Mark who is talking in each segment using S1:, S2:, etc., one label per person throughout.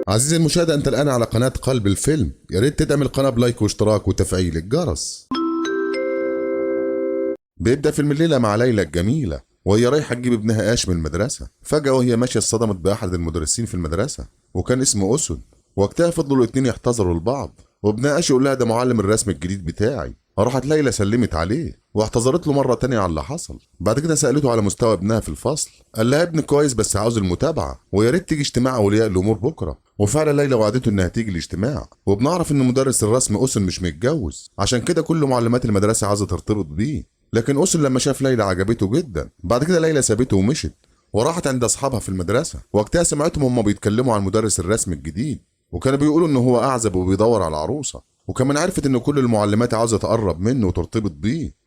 S1: عزيزي المشاهد، أنت الآن على قناة قلب الفيلم. يا ريت تدعم القناة بلايك واشتراك وتفعيل الجرس. بيبدأ فيلم الليلة مع ليلى الجميلة وهي رايحة تجيب ابنها آش من المدرسة. فجأة وهي ماشية اصطدمت بأحد المدرسين في المدرسة وكان اسمه أسد. وقتها فضلوا الاتنين يحتذروا لبعض، وابنها آش يقول لها ده معلم الرسم الجديد بتاعي. راحت ليلى سلمت عليه واعتذرت له مرة تانية على اللي حصل. بعد كده سألته على مستوى ابنها في الفصل، قال لها ابنك كويس بس عاوز المتابعة ويا ريت تيجي اجتماع أولياء الأمور بكرة. وفعلا ليلى وعدته إنها تيجي الاجتماع. وبنعرف إن مدرس الرسم أسن مش متجوز، عشان كده كل معلمات المدرسة عايزة ترتبط بيه. لكن أسن لما شاف ليلى عجبته جدا. بعد كده ليلى سابته ومشت وراحت عند أصحابها في المدرسة. وقتها سمعتهم هم بيتكلموا عن مدرس الرسم الجديد، وكانوا بيقولوا إن هو أعزب وبيدور على عروسة. وكمان عرفت إن كل المعلمات عاوزة تقرب منه وترتبط بيه.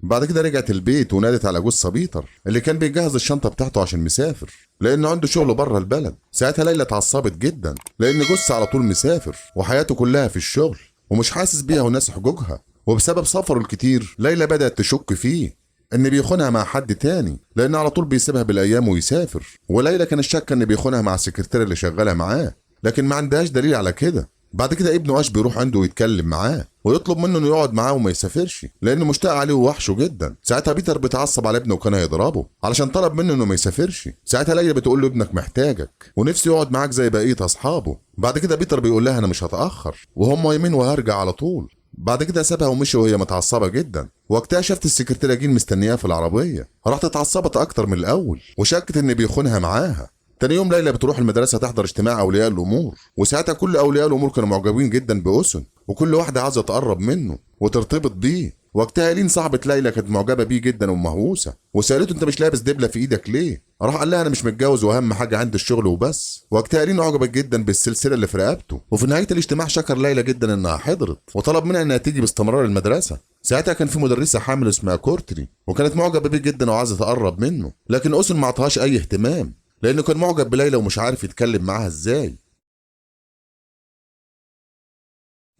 S1: بعد كده رجعت البيت ونادت على جوز بيتر اللي كان بيجهز الشنطة بتاعته عشان مسافر، لأنه عنده شغل بره البلد. ساعتها ليلى اتعصبت جدا لأن جوز على طول مسافر وحياته كلها في الشغل ومش حاسس بيها وناس حجوجها. وبسبب سفره الكتير ليلى بدأت تشك فيه ان بيخونها مع حد تاني، لان على طول بيسيبها بالايام ويسافر. وليلى كان شاكه ان بيخونها مع السكرتيره اللي شغاله معاه، لكن ما عندهاش دليل على كده. بعد كده ابنه اش بيروح عنده ويتكلم معاه ويطلب منه انه يقعد معاه وما يسافرش لانه مشتاق عليه ووحشه جدا. ساعتها بيتر بيتعصب على ابنه وكان هيضربه علشان طلب منه انه ما يسافرش. ساعتها ليلى بتقول له ابنك محتاجك ونفسي يقعد معاك زي بقيه اصحابه. بعد كده بيتر بيقول لها انا مش هتاخر وهم يمين وهرجع على طول. بعد كده سابها ومشي وهي متعصبه جدا. وقتها شافت السكرتيره جين مستنياها في العربيه، راحت اتعصبت اكتر من الاول وشكت ان بيخونها معاها. تاني يوم ليلى بتروح المدرسه تحضر اجتماع اولياء الامور، وساعتها كل اولياء الامور كانوا معجبين جدا باسن وكل واحده عايزه تقرب منه وترتبط بيه. وقتها لين صاحبه ليلى كانت معجبه بيه جدا ومهووسه وسالته انت مش لابس دبله في ايدك ليه؟ راح قال لها انا مش متجوز واهم حاجه عندي الشغل وبس. وقتها لين اعجبت جدا بالسلسله اللي في رقبته. وفي نهايه الاجتماع شكر ليلى جدا انها حضرت وطلب منها انها تيجي باستمرار المدرسه. ساعتها كان في مدرسه حامل اسمها كورتري وكانت معجبه بيه جدا وعايزه تقرب منه، لكن اسن ما عطاهاش اي اهتمام لانه كان معجب بليلى ومش عارف يتكلم معاها ازاي.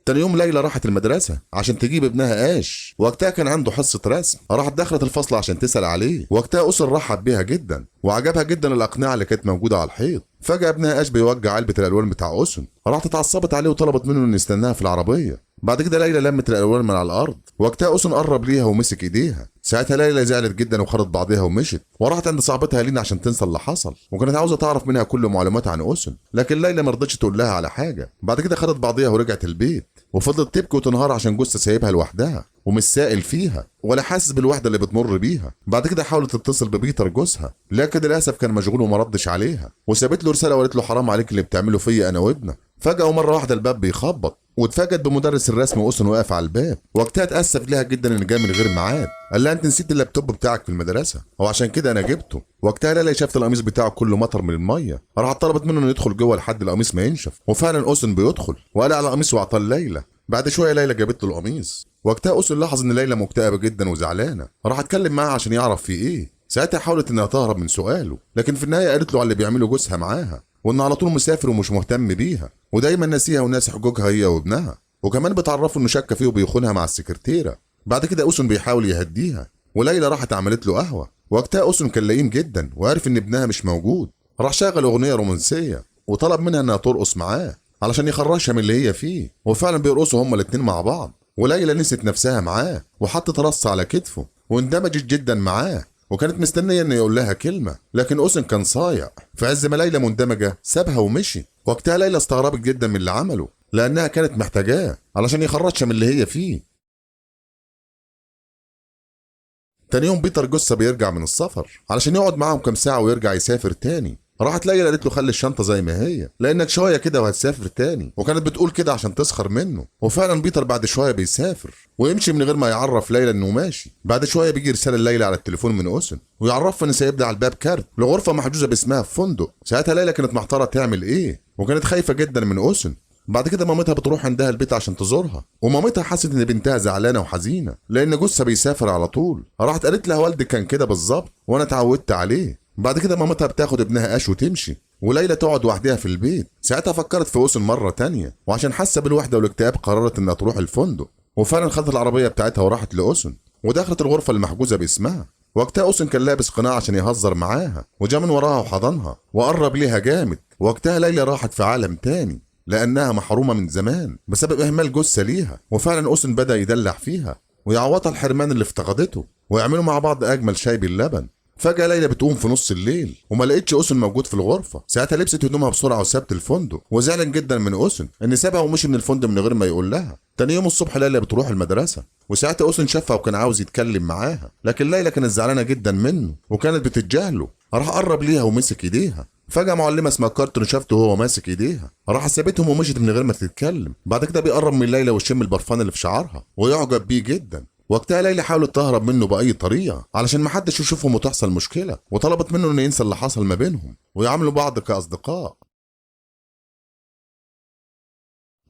S1: تاني يوم ليلى راحت المدرسة عشان تجيب ابنها آش. وقتها كان عنده حصة رسم، راحت دخلت الفصل عشان تسأل عليه. وقتها أسر رحب بيها جدا وعجبها جدا الأقنعة اللي كانت موجودة على الحيط. فجأة ابنها آش بيوجع علبة الألوان بتاع أسن، راحت اتعصبت عليه وطلبت منه إنه يستناها في العربية. بعد كده ليلى لمت الألوان من على الأرض. وقتها أسن قرب ليها ومسك إيديها. ساعتها ليلى زعلت جدا وخدت بعضها ومشت وراحت عند صاحبتها لين عشان تنسى اللي حصل، وكانت عاوزة تعرف منها كل معلومات عن أسن، لكن ليلى ما رضتش تقول لها على حاجة. بعد كده خدت بعضها ورجعت البيت وفضلت تبكي وتنهار عشان جوزها سايبها لوحدها ومش سائل فيها ولا حاسس بالوحده اللي بتمر بيها. بعد كده حاولت تتصل ببيتر جوزها، لكن للاسف كان مشغول وما ردش عليها وسابت له رساله وقالت له حرام عليك اللي بتعمله فيا انا وابنك. فجاه ومره واحده الباب بيخبط واتفاجئت بمدرس الرسم اسن واقف على الباب. وقتها اتاسف لها جدا ان جاي من غير ميعاد. قال لها انت نسيت اللابتوب بتاعك في المدرسه وعشان كده انا جبته. وقتها ليلى شافت القميص بتاعه كله مطر من الميه، راحت طلبت منه انه يدخل جوه لحد القميص ما ينشف. وفعلا اسن بيدخل وقال على القميص وعطاه ليلى. بعد شويه ليلى جابت له القميص. وقتها اسن لاحظ ان ليلى مكتئبه جدا وزعلانه، راح اتكلم معاها عشان يعرف في ايه. ساعتها حاولت انها تهرب من سؤاله، لكن في النهايه قالت له على اللي بيعمله جوزها معاها وان على طول مسافر ومش مهتم بيها ودايما ناسيها وناسي حقوقها هي وابنها. وكمان بتعرفه انه شك فيه وبيخونها مع السكرتيره. بعد كده اسن بيحاول يهديها وليلى راحت عملت له قهوه. وقتها اسن كان لئيم جدا وعرف ان ابنها مش موجود، راح شغل اغنيه رومانسيه وطلب منها انها ترقص معاه علشان يخرجها من اللي هي فيه. وفعلا بيرقصوا هما الاتنين مع بعض وليلى نسيت نفسها معاه وحطت رص على كتفه واندمجت جدا معاه وكانت مستنيه انه يقول لها كلمه، لكن اسن كان صايع. في عز ما ليلى مندمجه سابها ومشي. وقتها ليلى استغربت جدا من اللي عمله لانها كانت محتاجاه علشان يخرجها من اللي هي فيه. تاني يوم بيتر جوزها بيرجع من السفر علشان يقعد معاهم كام ساعه ويرجع يسافر تاني. راحت ليلى قالت له خلي الشنطه زي ما هي لانك شويه كده وهتسافر تاني، وكانت بتقول كده عشان تسخر منه. وفعلا بيتر بعد شويه بيسافر ويمشي من غير ما يعرف ليلى انه ماشي. بعد شويه بيجي رساله ليلى على التليفون من اسن ويعرفها ان سايب لها على الباب كارت لغرفه محجوزه باسمها في فندق. ساعتها ليلى كانت محتاره تعمل ايه وكانت خايفه جدا من اسن. بعد كده مامتها بتروح عندها البيت عشان تزورها، ومامتها حست ان بنتها زعلانه وحزينه لان جوزها بيسافر على طول. راحت قالت لها والدك كان كده بالظبط وانا اتعودت عليه. بعد كده مامتها بتاخد ابنها اش وتمشي وليلى تقعد وحدها في البيت. ساعتها فكرت في اسن مره تانية وعشان حاسه بالوحده والاكتئاب قررت انها تروح الفندق. وفعلا خدت العربيه بتاعتها وراحت لاسن ودخلت الغرفه المحجوزه باسمها. وقتها أوسن كان لابس قناع عشان يهزر معاها، وجا من وراها وحضنها وقرب ليها جامد. وقتها ليلى راحت في عالم تاني لأنها محرومة من زمان بسبب إهمال جثة ليها. وفعلا أوسن بدأ يدلع فيها ويعوضها الحرمان اللي افتقدته، ويعملوا مع بعض أجمل شاي باللبن. فجأة ليلى بتقوم في نص الليل وما لقيتش أوسن موجود في الغرفة. ساعتها لبست هدومها بسرعة وسابت الفندق، وزعلن جدا من أوسن إن سابها ومشي من الفندق من غير ما يقول لها. تاني يوم الصبح ليلى بتروح المدرسة، وساعتها أوسن شافها وكان عاوز يتكلم معاها، لكن ليلى كانت زعلانة جدا منه وكانت بتتجاهله. راح قرب ليها ومسك ايديها. فجأة معلمة اسمها كارتون شافته وهو ماسك ايديها، راح سابتهم ومشيت من غير ما تتكلم. بعد كده بيقرب من ليلى ويشم البرفان اللي في شعرها ويعجب بيه جدا. وقتها ليلى حاولت تهرب منه بأي طريقة علشان محدش يشوفهم وتحصل مشكلة، وطلبت منه انه ينسى اللي حصل ما بينهم ويعاملوا بعض كأصدقاء.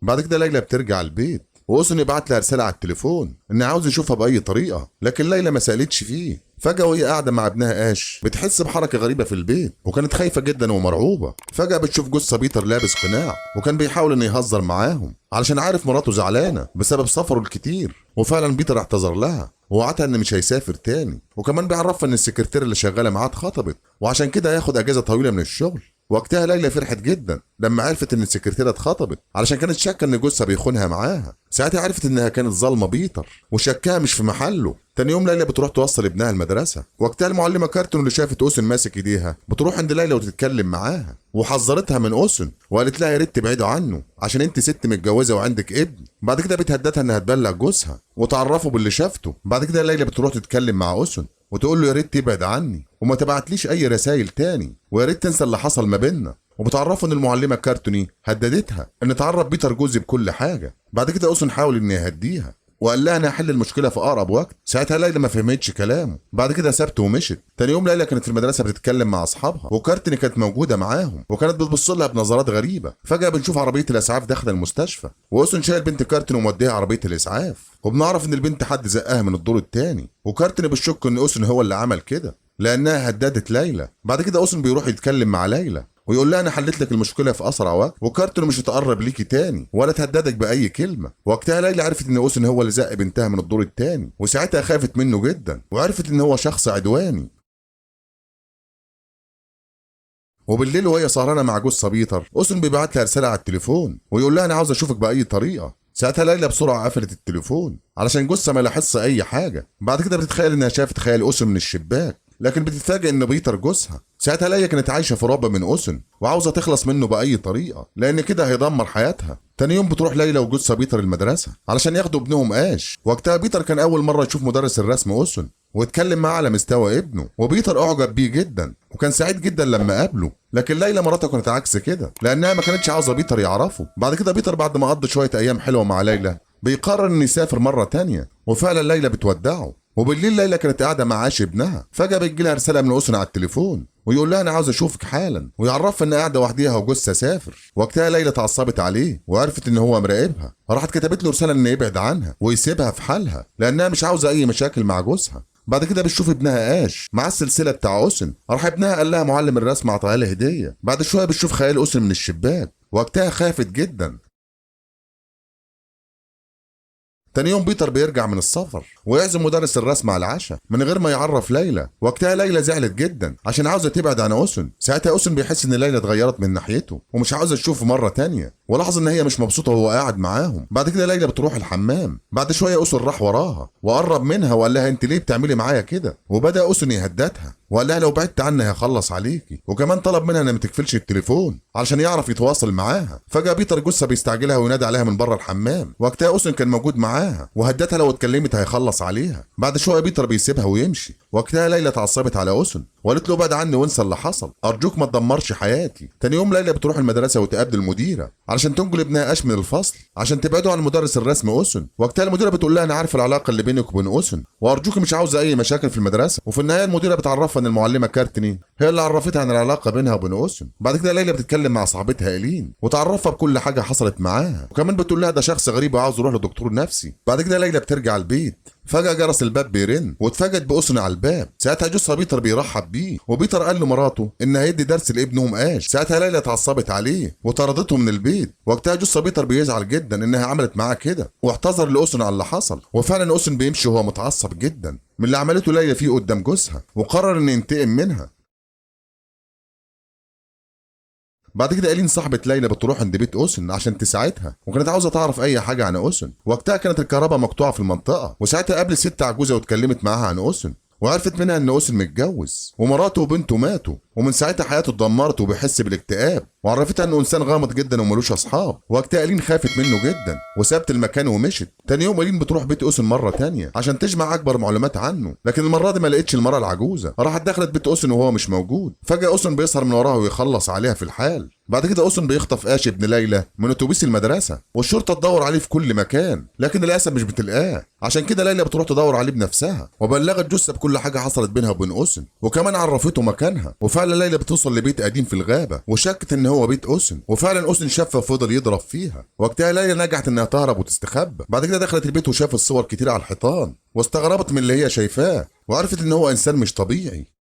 S1: بعد كده ليلى بترجع البيت، وأوسن يبعت لها رسالة على التليفون إن عاوز يشوفها بأي طريقة، لكن ليلى ما سألتش فيه. فجأة وهي قاعدة مع ابنها آش بتحس بحركة غريبة في البيت، وكانت خايفة جدا ومرعوبة. فجأة بتشوف جثة بيتر لابس قناع، وكان بيحاول إنه يهزر معاهم علشان عارف مراته زعلانة بسبب سفره الكتير. وفعلا بيتر اعتذر لها ووعدها إن مش هيسافر تاني، وكمان بيعرفها إن السكرتير اللي شغالة معاه اتخطبت وعشان كده هياخد أجازة طويلة من الشغل. وقتها ليلى فرحت جدا لما عرفت ان السكرتيرة اتخطبت علشان كانت شاكه ان جوزها بيخونها معاها. ساعتها عرفت انها كانت ظالمه بيتر وشكها مش في محله. تاني يوم ليلى بتروح توصل ابنها المدرسه، وقتها المعلمه كارتون اللي شافت اوسن ماسك ايديها بتروح عند ليلى وتتكلم معاها، وحذرتها من اوسن وقالت لها يا ريت تبعدوا عنه عشان انت ست متجوزه وعندك ابن. بعد كده بتهددها انها تبلغ جوزها وتعرفه باللي شافته. بعد كده ليلى بتروح تتكلم مع اوسن وتقول له يا ريت تبعد عني وما تبعتليش اي رسائل تاني، ويا ريت تنسى اللي حصل ما بيننا. وبتعرفه ان المعلمه كارتوني هددتها ان تعرف بيتر جوزي بكل حاجه. بعد كده اوسن حاول انه يهديها وقال لها انا هحل المشكله في اقرب وقت. ساعتها ليلى ما فهمتش كلامه، بعد كده سابته ومشت. تاني يوم ليلى كانت في المدرسه بتتكلم مع اصحابها، وكارتني كانت موجوده معاهم وكانت بتبص لها بنظرات غريبه. فجاه بنشوف عربيه الاسعاف داخله المستشفى، واوسن شايل بنت كارتن وموديها عربيه الاسعاف، وبنعرف ان البنت حد زقها من الدور الثاني، وكارتن بتشك ان اوسن هو اللي عمل كده لانها هددت ليلى. بعد كده اوسن بيروح يتكلم مع ليلى ويقول لها انا حليت لك المشكله في اسرع وقت، وكارتون مش هتقرب ليكي تاني ولا تهددك باي كلمه. وقتها ليلى عرفت ان اوسن هو اللي زق بنتها من الدور الثاني، وساعتها خافت منه جدا وعرفت ان هو شخص عدواني. وبالليل وهي سهرانه مع جوزها بيتر، اوسن بيبعت لها رساله على التليفون ويقول لها انا عاوز اشوفك باي طريقه. ساعتها ليلى بسرعه قفلت التليفون علشان جوزها ما يلاحظش اي حاجه. بعد كده بتتخيل انها شافت خيال اوسن من الشباك، لكن بتتفاجئ ان بيتر جوزها. ساعتها ليلى كانت عايشه في رعب من اوسن وعاوزه تخلص منه باي طريقه لان كده هيدمر حياتها. تاني يوم بتروح ليلى وجوزها بيتر المدرسه علشان ياخدوا ابنهم آش. وقتها بيتر كان اول مره يشوف مدرس الرسم اوسن واتكلم معاه على مستوى ابنه، وبيتر اعجب بيه جدا وكان سعيد جدا لما قابله. لكن ليلى مراته كانت عكس كده لانها ما كانتش عاوزه بيتر يعرفه. بعد كده بيتر بعد ما قضى شويه ايام حلوه مع ليلى بيقرر انه يسافر مره تانيه، وفعلا ليلى بتودعه. وبالليل ليلى كانت قاعده مع عاش ابنها، فجاه بتجي لها رساله من اوسن على التليفون ويقول لها انا عاوز اشوفك حالا، ويعرفها انها قاعده وحديها وجوزها سافر. وقتها ليلى اتعصبت عليه وعرفت ان هو مراقبها، راحت كتبت له رساله انه يبعد عنها ويسيبها في حالها لانها مش عاوزه اي مشاكل مع جوزها. بعد كده بتشوف ابنها آش مع السلسله بتاع اوسن، راح ابنها قال لها معلم الرسم عطاها لها هديه. بعد شويه بتشوف خيال اوسن من الشباك، وقتها خافت جدا. تاني يوم بيتر بيرجع من السفر ويعزم مدرس الرسم على العشاء من غير ما يعرف ليلى. وقتها ليلى زعلت جدا عشان عاوزه تبعد عن اوسن. ساعتها اوسن بيحس ان ليلى اتغيرت من ناحيته ومش عاوزه تشوفه مره تانية، ولاحظ ان هي مش مبسوطه وهو قاعد معاهم. بعد كده ليلى بتروح الحمام. بعد شويه اوسن راح وراها وقرب منها وقال لها انت ليه بتعملي معايا كده، وبدا اوسن يهددها وقال لها لو بعدت عني هخلص عليكي، وكمان طلب منها انها ما تقفلش التليفون علشان يعرف يتواصل معاها. فجاه بيتر جوزها بيستعجلها وينادي عليها من بره الحمام. وقتها اوسن كان موجود معاها وهددها لو اتكلمت هيخلص عليها. بعد شويه بيتر بيسيبها ويمشي. وقتها ليلى اتعصبت على اوسن وقالت له ابعد عني وانسى اللي حصل، ارجوك ما تدمرش حياتي. تاني يوم ليلى بتروح المدرسه وتقابل المديره علشان تنقل ابنها آش من الفصل عشان تبعده عن مدرس الرسم اوسن. وقتها المديره بتقول لها انا عارفه العلاقه اللي بينك وبين اوسن وارجوك مش عاوزه اي مشاكل في المدرسه. وفي النهايه المديره بتعرفها ان المعلمه كارتني هي اللي عرفتها عن العلاقه بينها وبين اوسن. بعد كده ليلى بتتكلم مع صاحبتها إيلين وتعرفها بكل حاجه حصلت معاها، وكمان بتقول لها ده شخص غريب وعاوز يروح لدكتور نفسي. بعد كده ليلى بترجع البيت فجأة جرس الباب بيرن واتفاجئت بأسن على الباب. ساعتها جوزها بيتر بيرحب بيه، وبيتر قال لمراته إن هيدي درس لابنهم آش. ساعتها ليلى اتعصبت عليه وطردته من البيت. وقتها جوزها بيتر بيزعل جدا إنها عملت معاه كده، واعتذر لأسن على اللي حصل. وفعلا أسن بيمشي وهو متعصب جدا من اللي عملته ليلى فيه قدام جوزها، وقرر إنه ينتقم منها. بعد كده إيلين صاحبة ليلى بتروح عند بيت أوسن عشان تساعدها، وكانت عاوزة تعرف أي حاجة عن أوسن. وقتها كانت الكهرباء مقطوعة في المنطقة، وساعتها قابلت ست عجوزة واتكلمت معاها عن أوسن، وعرفت منها ان أوسن متجوز ومراته وبنته ماتوا، ومن ساعتها حياته اتدمرت وبيحس بالاكتئاب. وعرفتها انه انسان غامض جدا وملوش اصحاب. وقتها إيلين خافت منه جدا وسابت المكان ومشت. تاني يوم إيلين بتروح بيت أوسن مرة تانية عشان تجمع اكبر معلومات عنه، لكن المرة دي ما لقيتش المرة العجوزة. راحت دخلت بيت أوسن وهو مش موجود. فجأة أوسن بيسهر من وراها ويخلص عليها في الحال. بعد كده أوسن بيخطف آش ابن ليلى من اتوبيس المدرسة، والشرطة تدور عليه في كل مكان، لكن للأسف مش بتلقاه. عشان كده ليلى بتروح تدور عليه بنفسها، وبلغت جثة بكل حاجة حصلت بينها وبين أوسن، وكمان عرفته مكانها. وفعلا ليلى بتوصل لبيت قديم في الغابة، وشكت ان هو بيت أوسن. وفعلا أوسن شافها وفضل يضرب فيها. وقتها ليلى نجحت انها تهرب وتستخبى. بعد كده دخلت البيت وشافت صور كتير على الحيطان، واستغربت من اللي هي شايفاه، وعرفت ان هو انسان مش طبيعي.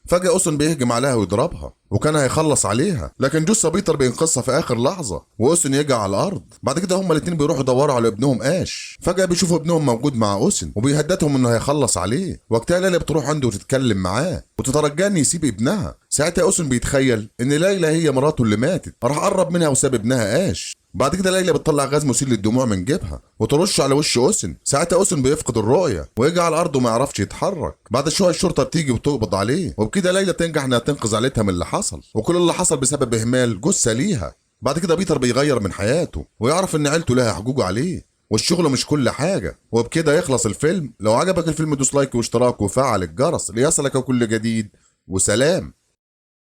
S1: فجأة أوسن بيهجم عليها ويضربها، وكان هيخلص عليها، لكن جوزها بيتر بينقذها في آخر لحظة، وأوسن يجي على الأرض. بعد كده هما الاتنين بيروحوا يدوروا على ابنهم آش. فجأة بيشوفوا ابنهم موجود مع أوسن وبيهددهم إنه هيخلص عليه. وقتها ليلى بتروح عنده وتتكلم معاه وتترجاه إنه يسيب ابنها. ساعتها أوسن بيتخيل إن ليلى هي مراته اللي ماتت، راح قرب منها وساب ابنها آش. بعد كده ليلى بتطلع غاز مسيل للدموع من جيبها وترش على وش أوسن. ساعتها أوسن بيفقد الرؤية ويجي على الأرض وما يعرفش يتحرك. بعد شوية الشرطة بتيجي وتقبض عليه، وبكده ليلى تنجح إنها تنقذ عيلتها من اللي حصل، وكل اللي حصل بسبب إهمال جثة ليها. بعد كده بيتر بيغير من حياته ويعرف إن عيلته لها حقوق عليه، والشغل مش كل حاجة. وبكده يخلص الفيلم. لو عجبك الفيلم دوس لايك واشتراك وفعل الجرس ليصلك كل جديد، وسلام.